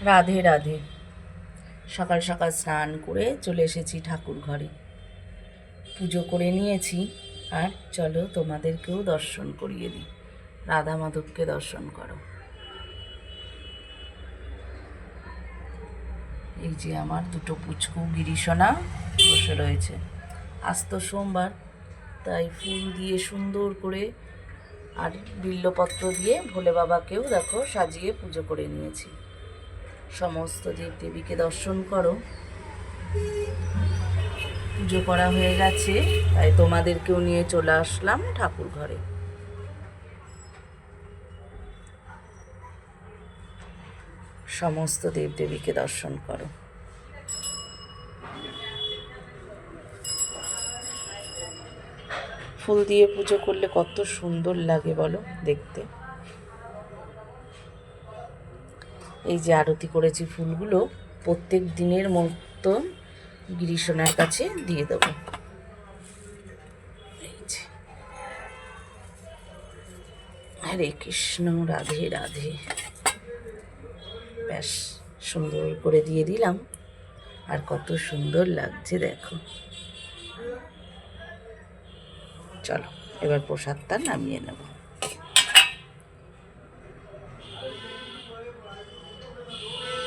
রাধে রাধে। সকাল সকাল স্নান করে চলে এসেছি ঠাকুর ঘরে, পুজো করে নিয়েছি। আর চলো তোমাদেরকেও দর্শন করিয়ে দিই, রাধা মাধবকে দর্শন করো। এই যে আমার দুটো পুচকু গিরিশোনা বসে রয়েছে। আজ তো সোমবার, তাই ফুল দিয়ে সুন্দর করে আর বিল্লপত্র দিয়ে ভোলে বাবাকেও দেখো সাজিয়ে পুজো করে নিয়েছি। সমস্ত দেবদেবীকে দর্শন করো। পুজো করা হয়ে গেছে, তাই তোমাদেরকেও নিয়ে চলে আসলাম ঠাকুর ঘরে। সমস্ত দেবদেবীকে দর্শন করো। ফুল দিয়ে পুজো করলে কত সুন্দর লাগে বলো দেখতে। এই যে আরতি করেছি, ফুলগুলো প্রত্যেক দিনের মতো গিরিশোনার কাছে দিয়ে দেবো। হরে কৃষ্ণ, রাধে রাধে। ব্যাস সুন্দর করে দিয়ে দিলাম, আর কত সুন্দর লাগছে দেখো। চলো এবার প্রসাদটা নামিয়ে নেব।